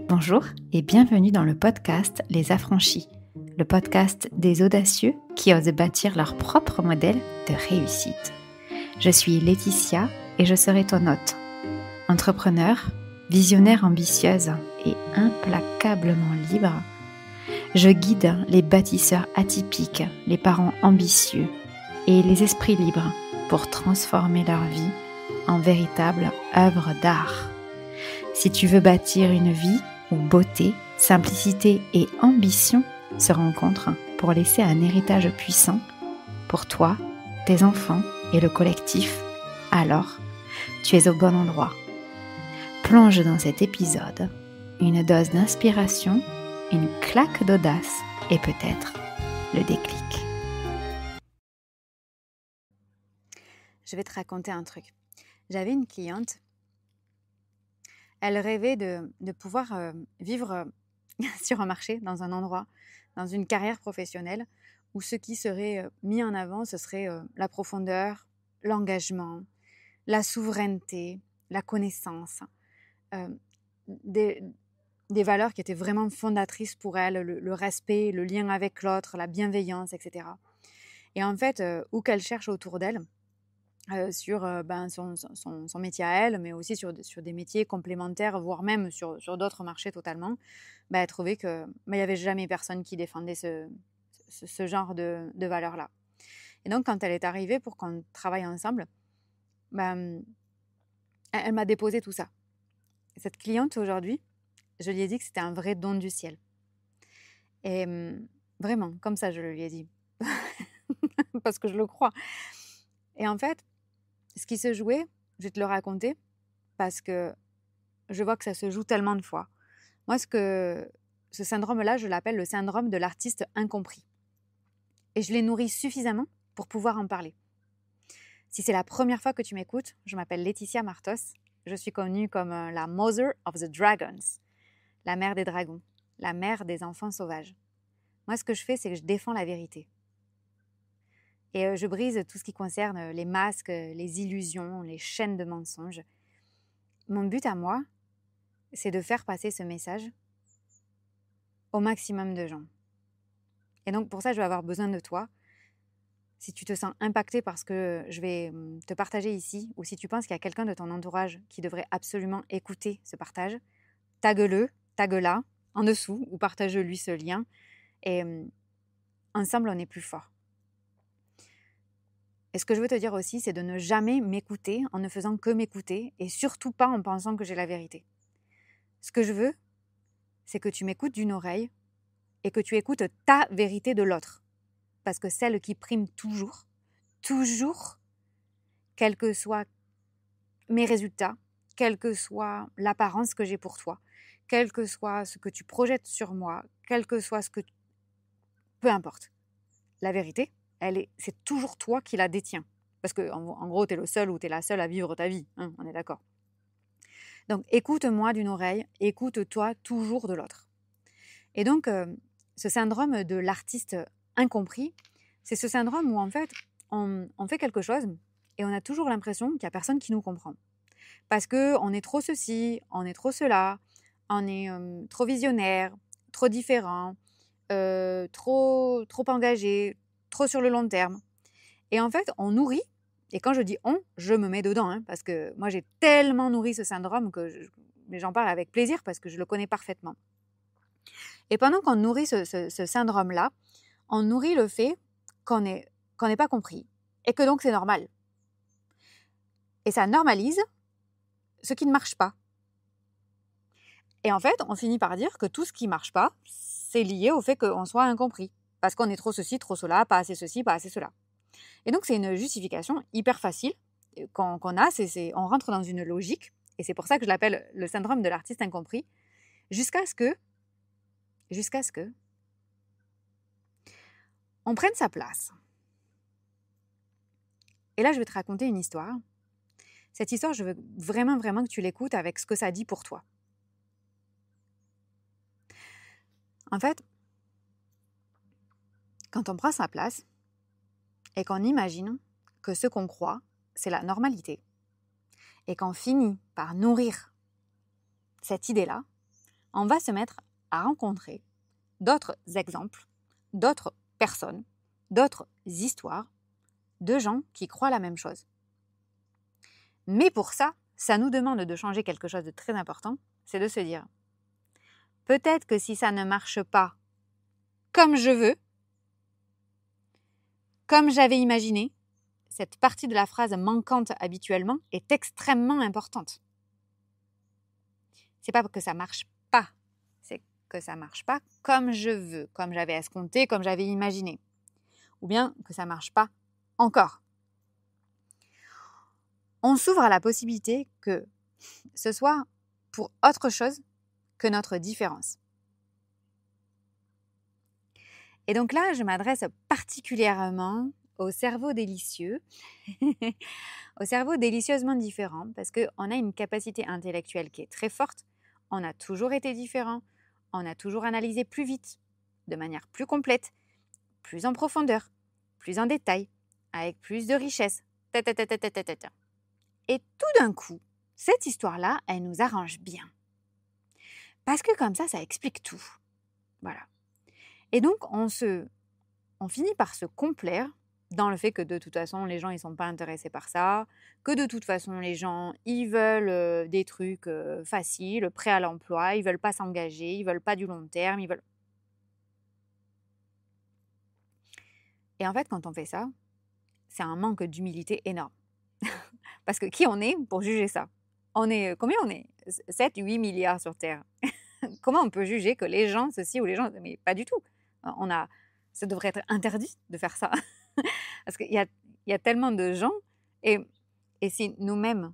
Bonjour et bienvenue dans le podcast Les Affranchis, le podcast des audacieux qui osent bâtir leur propre modèle de réussite. Je suis Laetitia et je serai ton hôte. Entrepreneur, visionnaire ambitieuse et implacablement libre, je guide les bâtisseurs atypiques, les parents ambitieux et les esprits libres pour transformer leur vie en véritable œuvre d'art. Si tu veux bâtir une vie où beauté, simplicité et ambition se rencontrent pour laisser un héritage puissant pour toi, tes enfants et le collectif, alors tu es au bon endroit. Plonge dans cet épisode une dose d'inspiration, une claque d'audace et peut-être le déclic. Je vais te raconter un truc. J'avais une cliente. Elle rêvait de pouvoir vivre sur un marché, dans un endroit, dans une carrière professionnelle où ce qui serait mis en avant, ce serait la profondeur, l'engagement, la souveraineté, la connaissance, des valeurs qui étaient vraiment fondatrices pour elle, le respect, le lien avec l'autre, la bienveillance, etc. Et en fait, où qu'elle cherche autour d'elle, sur son métier à elle, mais aussi sur des métiers complémentaires, voire même sur d'autres marchés totalement, elle trouvait qu'il n'y avait jamais personne qui défendait ce genre de valeurs-là. Et donc, quand elle est arrivée pour qu'on travaille ensemble, elle m'a déposé tout ça. Et cette cliente, aujourd'hui, je lui ai dit que c'était un vrai don du ciel. Et vraiment, comme ça, je lui ai dit. Parce que je le crois. Et en fait, ce qui se jouait, je vais te le raconter, parce que je vois que ça se joue tellement de fois. Moi, ce syndrome-là, je l'appelle le syndrome de l'artiste incompris. Et je l'ai nourri suffisamment pour pouvoir en parler. Si c'est la première fois que tu m'écoutes, je m'appelle Laetitia Martos. Je suis connue comme la Mother of the Dragons, la mère des dragons, la mère des enfants sauvages. Moi, ce que je fais, c'est que je défends la vérité. Et je brise tout ce qui concerne les masques, les illusions, les chaînes de mensonges. Mon but à moi, c'est de faire passer ce message au maximum de gens. Et donc pour ça, je vais avoir besoin de toi. Si tu te sens impacté par ce que je vais te partager ici, ou si tu penses qu'il y a quelqu'un de ton entourage qui devrait absolument écouter ce partage, tague-le, tague-la en dessous, ou partage-lui ce lien. Et ensemble, on est plus fort. Et ce que je veux te dire aussi, c'est de ne jamais m'écouter en ne faisant que m'écouter et surtout pas en pensant que j'ai la vérité. Ce que je veux, c'est que tu m'écoutes d'une oreille et que tu écoutes ta vérité de l'autre. Parce que celle qui prime toujours, quels que soient mes résultats, quelle que soit l'apparence que j'ai pour toi, quel que soit ce que tu projettes sur moi, quel que soit ce que... Peu importe. La vérité, c'est toujours toi qui la détiens. Parce que, en gros, tu es le seul ou tu es la seule à vivre ta vie. Hein, on est d'accord. Donc, écoute-moi d'une oreille, écoute-toi toujours de l'autre. Et donc, ce syndrome de l'artiste incompris, c'est ce syndrome où, en fait, on fait quelque chose et on a toujours l'impression qu'il n'y a personne qui nous comprend. Parce qu'on est trop ceci, on est trop cela, on est trop visionnaire, trop différent, trop engagé, trop sur le long terme. Et en fait, on nourrit, et quand je dis on, je me mets dedans, hein, parce que moi j'ai tellement nourri ce syndrome mais j'en parle avec plaisir parce que je le connais parfaitement. Et pendant qu'on nourrit ce syndrome-là, on nourrit le fait qu'on n'est pas compris, et que donc c'est normal. Et ça normalise ce qui ne marche pas. Et en fait, on finit par dire que tout ce qui ne marche pas, c'est lié au fait qu'on soit incompris. Parce qu'on est trop ceci, trop cela, pas assez ceci, pas assez cela. Et donc, c'est une justification hyper facile qu'on a. On rentre dans une logique. Et c'est pour ça que je l'appelle le syndrome de l'artiste incompris. Jusqu'à ce que on prenne sa place. Et là, je vais te raconter une histoire. Cette histoire, je veux vraiment, vraiment que tu l'écoutes avec ce que ça dit pour toi. En fait, quand on prend sa place et qu'on imagine que ce qu'on croit, c'est la normalité, et qu'on finit par nourrir cette idée-là, on va se mettre à rencontrer d'autres exemples, d'autres personnes, d'autres histoires de gens qui croient la même chose. Mais pour ça, ça nous demande de changer quelque chose de très important, c'est de se dire, peut-être que si ça ne marche pas comme je veux, comme j'avais imaginé, cette partie de la phrase manquante habituellement est extrêmement importante. C'est pas que ça marche pas, c'est que ça marche pas comme je veux, comme j'avais escompté, comme j'avais imaginé. Ou bien que ça marche pas encore. On s'ouvre à la possibilité que ce soit pour autre chose que notre différence. Et donc là, je m'adresse particulièrement au cerveau délicieux, au cerveau délicieusement différent, parce qu'on a une capacité intellectuelle qui est très forte, on a toujours été différent, on a toujours analysé plus vite, de manière plus complète, plus en profondeur, plus en détail, avec plus de richesse. Et tout d'un coup, cette histoire-là, elle nous arrange bien. Parce que comme ça explique tout. Voilà. Et donc, on finit par se complaire dans le fait que de toute façon, les gens, ils ne sont pas intéressés par ça, que de toute façon, les gens, ils veulent des trucs faciles, prêts à l'emploi, ils ne veulent pas s'engager, ils ne veulent pas du long terme, ils veulent... Et en fait, quand on fait ça, c'est un manque d'humilité énorme. Parce que qui on est pour juger ça? Combien on est? 7, 8 milliards sur Terre. Comment on peut juger que les gens, ceci ou les gens... Mais pas du tout. Ça devrait être interdit de faire ça. Parce qu'il y a tellement de gens. Et si nous-mêmes,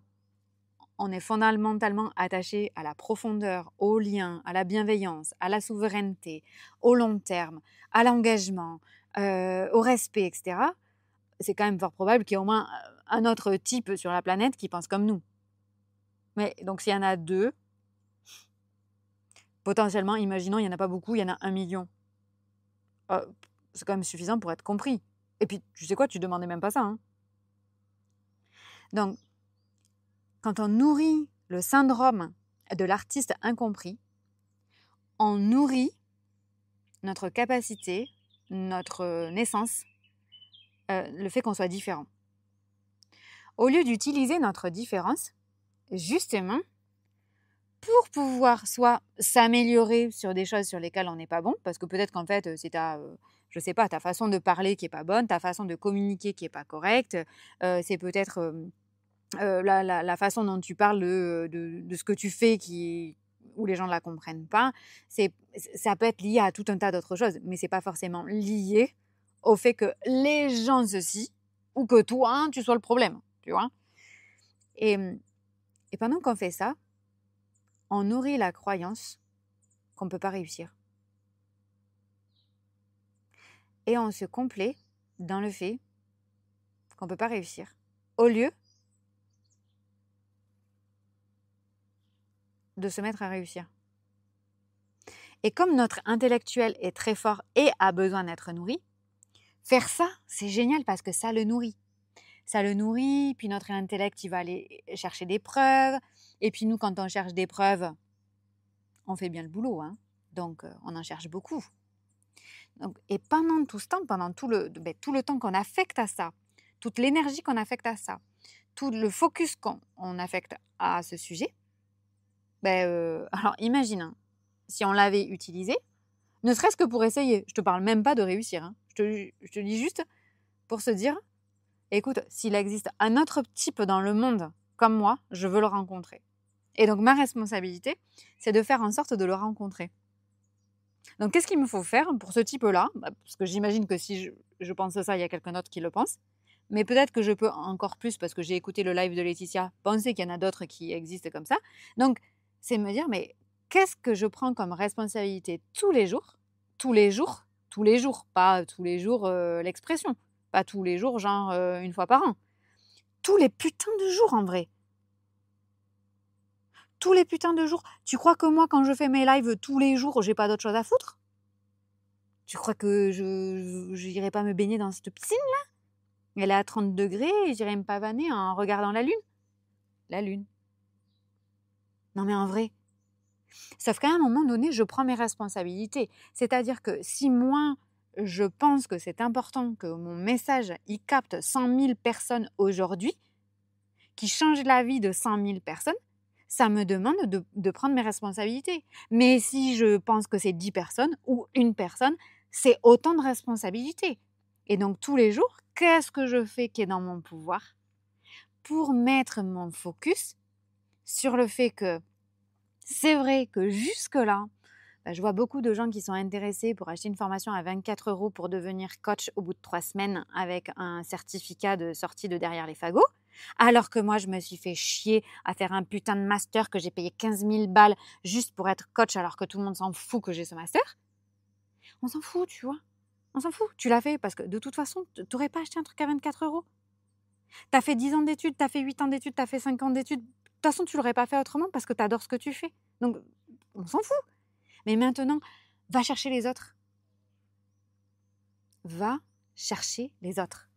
on est fondamentalement attachés à la profondeur, au lien, à la bienveillance, à la souveraineté, au long terme, à l'engagement, au respect, etc., c'est quand même fort probable qu'il y ait au moins un autre type sur la planète qui pense comme nous. Mais donc s'il y en a 2, potentiellement, imaginons, il n'y en a pas beaucoup, il y en a 1 million. C'est quand même suffisant pour être compris. Et puis, tu sais quoi, tu ne demandais même pas ça. Hein. Donc, quand on nourrit le syndrome de l'artiste incompris, on nourrit notre capacité, notre naissance, le fait qu'on soit différent. Au lieu d'utiliser notre différence, justement, pour pouvoir soit s'améliorer sur des choses sur lesquelles on n'est pas bon, parce que peut-être qu'en fait, c'est je sais pas, ta façon de parler qui n'est pas bonne, ta façon de communiquer qui n'est pas correcte, c'est peut-être la façon dont tu parles de ce que tu fais où les gens ne la comprennent pas. Ça peut être lié à tout un tas d'autres choses, mais ce n'est pas forcément lié au fait que les gens ceci, ou que toi, tu sois le problème, tu vois. Et pendant qu'on fait ça, on nourrit la croyance qu'on ne peut pas réussir. Et on se complaît dans le fait qu'on ne peut pas réussir. Au lieu de se mettre à réussir. Et comme notre intellectuel est très fort et a besoin d'être nourri, faire ça, c'est génial parce que ça le nourrit. Ça le nourrit, puis notre intellect, il va aller chercher des preuves. Et puis nous, quand on cherche des preuves, on fait bien le boulot, hein. Donc on en cherche beaucoup. Donc, et pendant tout ce temps, pendant tout le temps qu'on affecte à ça, toute l'énergie qu'on affecte à ça, tout le focus qu'on affecte à ce sujet, alors imagine, hein, si on l'avait utilisé, ne serait-ce que pour essayer, je ne te parle même pas de réussir, hein. Je te dis juste pour se dire, écoute, s'il existe un autre type dans le monde comme moi, je veux le rencontrer. Et donc ma responsabilité, c'est de faire en sorte de le rencontrer. Donc qu'est-ce qu'il me faut faire pour ce type-là? Parce que j'imagine que si je pense ça, il y a quelqu'un d'autre qui le pense. Mais peut-être que je peux encore plus, parce que j'ai écouté le live de Laetitia, penser qu'il y en a d'autres qui existent comme ça. Donc c'est me dire, mais qu'est-ce que je prends comme responsabilité tous les jours, pas tous les jours l'expression, pas tous les jours, genre une fois par an. Tous les putains de jours en vrai. Tous les putains de jours. Tu crois que moi, quand je fais mes lives tous les jours, j'ai pas d'autre chose à foutre? Tu crois que je n'irai pas me baigner dans cette piscine-là? Elle est à 30 degrés et j'irai me pavaner en regardant la lune. La lune. Non mais en vrai, Sauf qu'à un moment donné, je prends mes responsabilités. C'est-à-dire que si moi, je pense que c'est important que mon message, il capte 100 000 personnes aujourd'hui, qui change la vie de 100 000 personnes, ça me demande de prendre mes responsabilités. Mais si je pense que c'est 10 personnes ou une personne, c'est autant de responsabilités. Et donc tous les jours, qu'est-ce que je fais qui est dans mon pouvoir pour mettre mon focus sur le fait que c'est vrai que jusque-là, je vois beaucoup de gens qui sont intéressés pour acheter une formation à 24 € pour devenir coach au bout de 3 semaines avec un certificat de sortie de derrière les fagots. Alors que moi, je me suis fait chier à faire un putain de master que j'ai payé 15 000 balles juste pour être coach alors que tout le monde s'en fout que j'ai ce master. On s'en fout, tu vois. On s'en fout. Tu l'as fait parce que de toute façon, tu n'aurais pas acheté un truc à 24 €. Tu as fait 10 ans d'études, tu as fait 8 ans d'études, tu as fait 5 ans d'études. De toute façon, tu ne l'aurais pas fait autrement parce que tu adores ce que tu fais. Donc, on s'en fout. Mais maintenant, va chercher les autres. Va chercher les autres.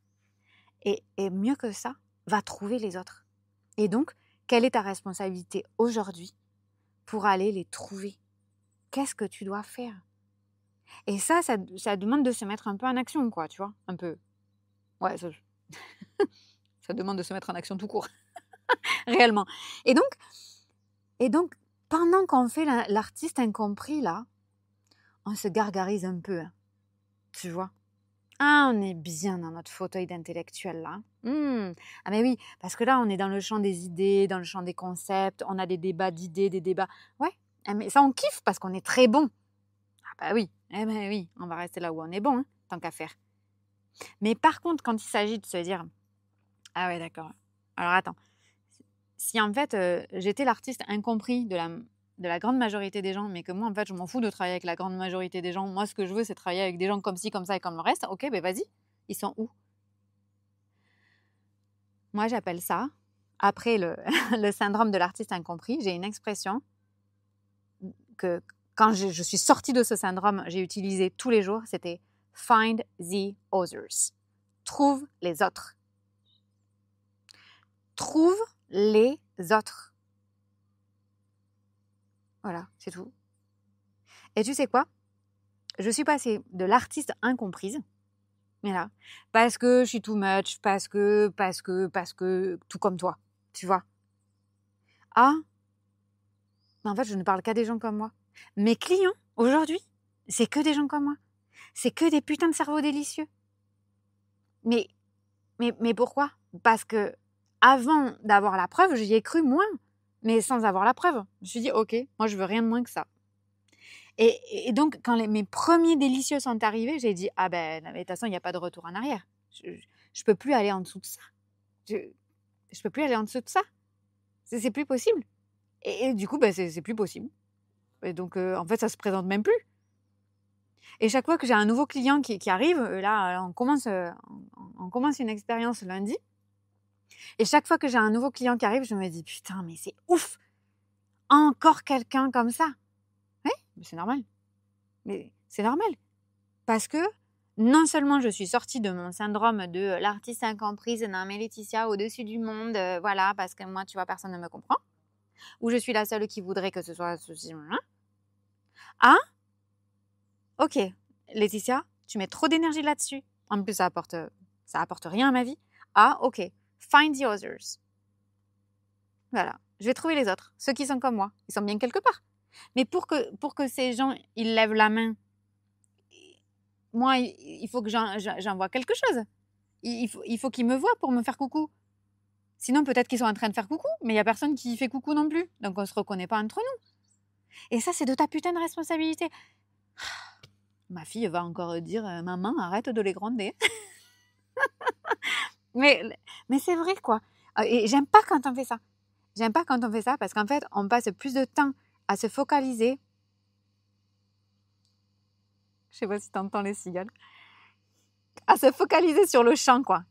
Et mieux que ça, va trouver les autres. Et donc, quelle est ta responsabilité aujourd'hui pour aller les trouver? Qu'est-ce que tu dois faire? Et ça demande de se mettre un peu en action, quoi, tu vois, un peu. Ouais, ça demande de se mettre en action tout court, réellement. Et donc, pendant qu'on fait l'artiste incompris, là, on se gargarise un peu, hein, tu vois. Ah, on est bien dans notre fauteuil d'intellectuel, là. Ah mais oui, parce que là, on est dans le champ des idées, dans le champ des concepts, on a des débats d'idées, des débats... Ouais, mais ça, on kiffe parce qu'on est très bon. Ah bah oui, oui, on va rester là où on est bon, hein, tant qu'à faire. Mais par contre, quand il s'agit de se dire... Ah ouais, d'accord. Alors attends, si en fait, j'étais l'artiste incompris de la grande majorité des gens, mais que moi, en fait, je m'en fous de travailler avec la grande majorité des gens. Moi, ce que je veux, c'est travailler avec des gens comme ci, comme ça et comme le reste. Ok, ben vas-y. Ils sont où? Moi, j'appelle ça, après le syndrome de l'artiste incompris, j'ai une expression que quand je suis sortie de ce syndrome, j'ai utilisé tous les jours, c'était « find the others ». Trouve les autres. Trouve les autres. Voilà, c'est tout. Et tu sais quoi? Je suis passée de l'artiste incomprise, mais là, parce que je suis too much, parce que, tout comme toi, tu vois. Ah, mais en fait, je ne parle qu'à des gens comme moi. Mes clients, aujourd'hui, c'est que des gens comme moi. C'est que des putains de cerveaux délicieux. Mais pourquoi? Parce que avant d'avoir la preuve, j'y ai cru moins. Mais sans avoir la preuve, je me suis dit, ok, moi je veux rien de moins que ça. Et donc, quand mes premiers délicieux sont arrivés, j'ai dit, ah ben, de toute façon, il n'y a pas de retour en arrière. Je peux plus aller en dessous de ça. Je peux plus aller en dessous de ça. C'est plus possible. Et du coup, ben, c'est plus possible. Et donc, en fait, ça se présente même plus. Et chaque fois que j'ai un nouveau client qui arrive, là, on commence une expérience lundi. Et chaque fois que j'ai un nouveau client qui arrive, je me dis, putain, mais c'est ouf! Encore quelqu'un comme ça. Oui, mais c'est normal. Mais c'est normal. Parce que non seulement je suis sortie de mon syndrome de l'artiste incomprise, non mais Laetitia, au-dessus du monde, voilà, parce que moi, tu vois, personne ne me comprend. Ou je suis la seule qui voudrait que ce soit ceci. Ah, ok, Laetitia, tu mets trop d'énergie là-dessus. En plus, ça apporte rien à ma vie. Ah, ok, find the others. Voilà, je vais trouver les autres, ceux qui sont comme moi. Ils sont bien quelque part. Mais pour que ces gens, ils lèvent la main, moi, il faut que j'envoie quelque chose. Il faut qu'ils me voient pour me faire coucou. Sinon, peut-être qu'ils sont en train de faire coucou, mais il n'y a personne qui fait coucou non plus. Donc, on ne se reconnaît pas entre nous. Et ça, c'est de ta putain de responsabilité. Ma fille va encore dire, maman, arrête de les gronder. mais c'est vrai, quoi. Et j'aime pas quand on fait ça. J'aime pas quand on fait ça parce qu'en fait, on passe plus de temps à se focaliser. Je sais pas si tu entends les cigales. À se focaliser sur le chant, quoi.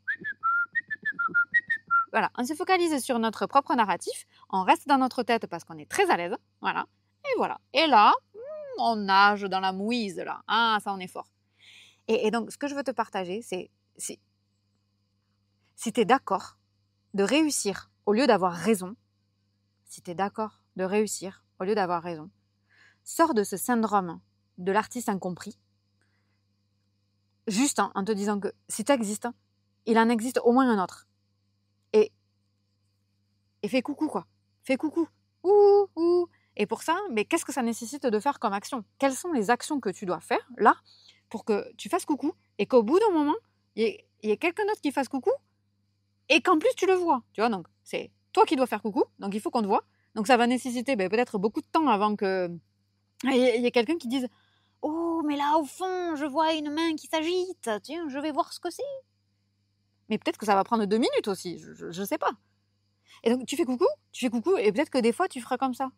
Voilà, on se focalise sur notre propre narratif, on reste dans notre tête parce qu'on est très à l'aise, voilà. Et voilà. Et là, on nage dans la mouise, là. Ah, ça, on est fort. Et donc, ce que je veux te partager, c'est si tu es d'accord de réussir au lieu d'avoir raison, si tu es d'accord de réussir au lieu d'avoir raison, sors de ce syndrome de l'artiste incompris, juste en te disant que si tu existes, il en existe au moins un autre. Et fais coucou, quoi. Fais coucou. Ouh, ouh. Et pour ça, mais qu'est-ce que ça nécessite de faire comme action? Quelles sont les actions que tu dois faire, là, pour que tu fasses coucou et qu'au bout d'un moment, il y ait quelqu'un d'autre qui fasse coucou et qu'en plus, tu le vois. Tu vois, donc, c'est toi qui dois faire coucou, donc il faut qu'on te voit. Donc, ça va nécessiter peut-être beaucoup de temps avant que il y ait quelqu'un qui dise « Oh, mais là, au fond, je vois une main qui s'agite. Tiens, je vais voir ce que c'est. » Mais peut-être que ça va prendre 2 minutes aussi, je sais pas. Et donc, tu fais coucou, et peut-être que des fois, tu feras comme ça.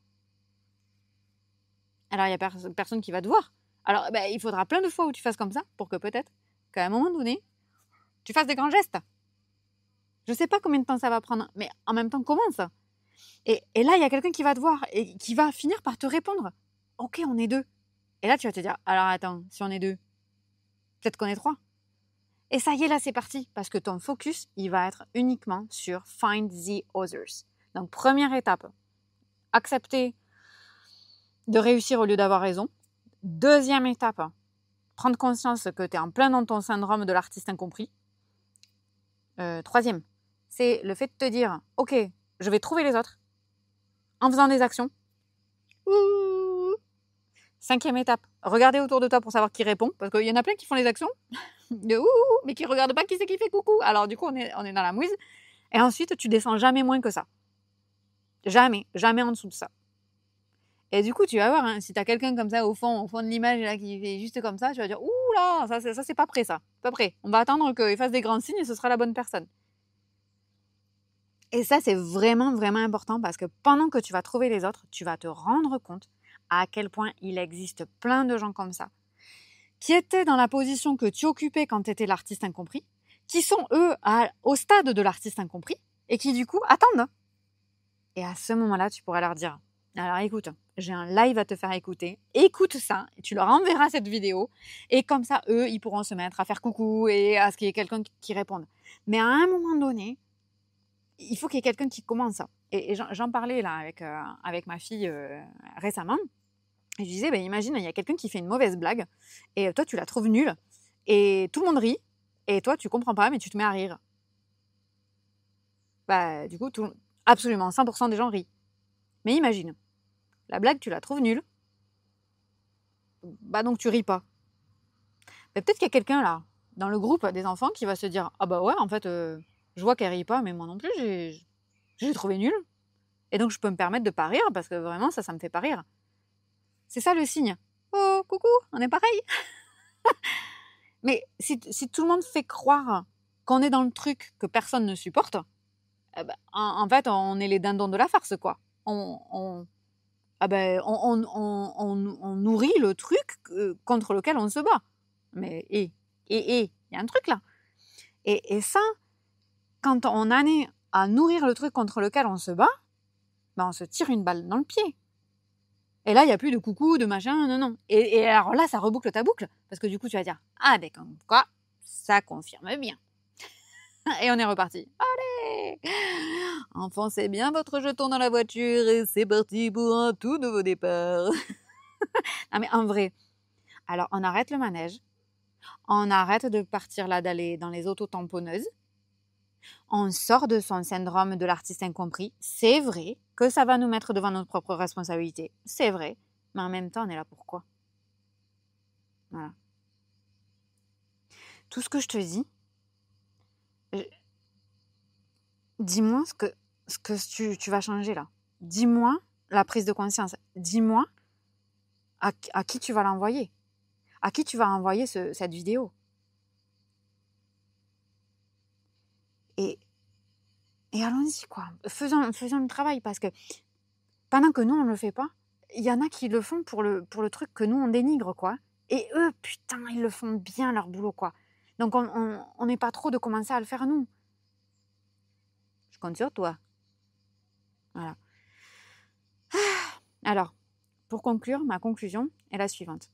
Alors, il n'y a personne qui va te voir. Alors, il faudra plein de fois où tu fasses comme ça pour que peut-être qu'à un moment donné, tu fasses des grands gestes. Je ne sais pas combien de temps ça va prendre, mais en même temps, commence. Et là, il y a quelqu'un qui va te voir et qui va finir par te répondre. Ok, on est 2. Et là, tu vas te dire, alors attends, si on est 2, peut-être qu'on est 3. Et ça y est, là, c'est parti. Parce que ton focus, il va être uniquement sur find the others. Donc, première étape, accepter de réussir au lieu d'avoir raison. Deuxième étape, prendre conscience que tu es en plein dans ton syndrome de l'artiste incompris. Troisième, c'est le fait de te dire, ok, je vais trouver les autres en faisant des actions. Ouh. Cinquième étape, regarder autour de toi pour savoir qui répond, parce qu'il y en a plein qui font les actions, mais qui ne regardent pas qui c'est qui fait coucou. Alors du coup, on est dans la mouise. Et ensuite, tu descends jamais moins que ça. Jamais en dessous de ça. Et du coup, tu vas voir, hein, si tu as quelqu'un comme ça au fond de l'image là, qui fait juste comme ça, tu vas dire, ouh là, ça c'est pas prêt ça. Pas prêt. On va attendre qu'il fasse des grands signes et ce sera la bonne personne. Et ça, c'est vraiment, vraiment important parce que pendant que tu vas trouver les autres, tu vas te rendre compte à quel point il existe plein de gens comme ça, qui étaient dans la position que tu occupais quand tu étais l'artiste incompris, qui sont eux au stade de l'artiste incompris et qui du coup attendent. Et à ce moment-là, tu pourrais leur dire, alors écoute, j'ai un live à te faire écouter, écoute ça, et tu leur enverras cette vidéo, et comme ça, eux, ils pourront se mettre à faire coucou et à ce qu'il y ait quelqu'un qui réponde. Mais à un moment donné, il faut qu'il y ait quelqu'un qui commence. Et j'en parlais là avec ma fille récemment, et je disais, imagine, il y a quelqu'un qui fait une mauvaise blague, et toi, tu la trouves nulle, et tout le monde rit, et toi, tu comprends pas, mais tu te mets à rire. Du coup, absolument 100% des gens rient. Mais imagine, la blague, tu la trouves nulle, donc tu ris pas. Mais peut-être qu'il y a quelqu'un là, dans le groupe des enfants, qui va se dire, ah ouais, en fait, je vois qu'elle rit pas, mais moi non plus, j'ai trouvé nulle. Et donc, je peux me permettre de pas rire, parce que vraiment, ça me fait pas rire. C'est ça le signe. Oh, coucou, on est pareil. Mais si tout le monde fait croire qu'on est dans le truc que personne ne supporte, en fait, on est les dindons de la farce, quoi. On nourrit le truc contre lequel on se bat. Mais il y a un truc là. Et ça, quand on en est à nourrir le truc contre lequel on se bat, on se tire une balle dans le pied. Et là, il n'y a plus de coucou, de machin, non. Et alors là, ça reboucle ta boucle, parce que du coup, tu vas dire, comme quoi, ça confirme bien. Et on est reparti. Allez, enfoncez bien votre jeton dans la voiture et c'est parti pour un tout nouveau départ. Non mais en vrai, alors on arrête le manège, on arrête de partir là d'aller dans les auto-tamponneuses, on sort de son syndrome de l'artiste incompris. C'est vrai que ça va nous mettre devant notre propre responsabilité, c'est vrai, mais en même temps on est là pour quoi? Voilà. Tout ce que je te dis, dis-moi ce que tu vas changer là. Dis-moi la prise de conscience. Dis-moi à qui tu vas l'envoyer. À qui tu vas envoyer cette vidéo. Et allons-y, quoi. Faisons le travail, parce que pendant que nous, on ne le fait pas, il y en a qui le font pour le truc que nous, on dénigre, quoi. Et eux, putain, ils le font bien, leur boulot, quoi. Donc, on n'est pas trop de commencer à le faire, nous. Je compte sur toi. Voilà. Alors, pour conclure, ma conclusion est la suivante.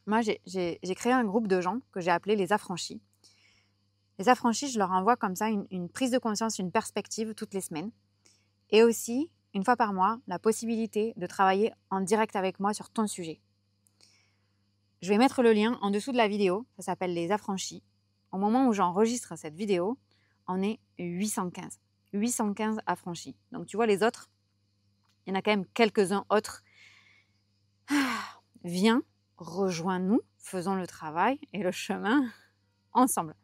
Moi, j'ai créé un groupe de gens que j'ai appelé les affranchis. Les affranchis, je leur envoie comme ça une prise de conscience, une perspective toutes les semaines. Et aussi, une fois par mois, la possibilité de travailler en direct avec moi sur ton sujet. Je vais mettre le lien en dessous de la vidéo, ça s'appelle Les Affranchis. Au moment où j'enregistre cette vidéo, on est 815. 815 affranchis. Donc tu vois les autres, il y en a quand même quelques-uns autres. Viens, rejoins-nous, faisons le travail et le chemin ensemble.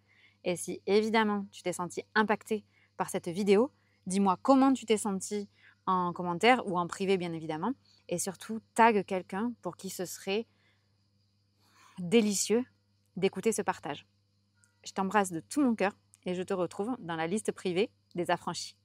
Et si évidemment tu t'es senti impacté par cette vidéo, dis-moi comment tu t'es senti en commentaire ou en privé bien évidemment. Et surtout, tag quelqu'un pour qui ce serait délicieux d'écouter ce partage. Je t'embrasse de tout mon cœur et je te retrouve dans la liste privée des affranchis.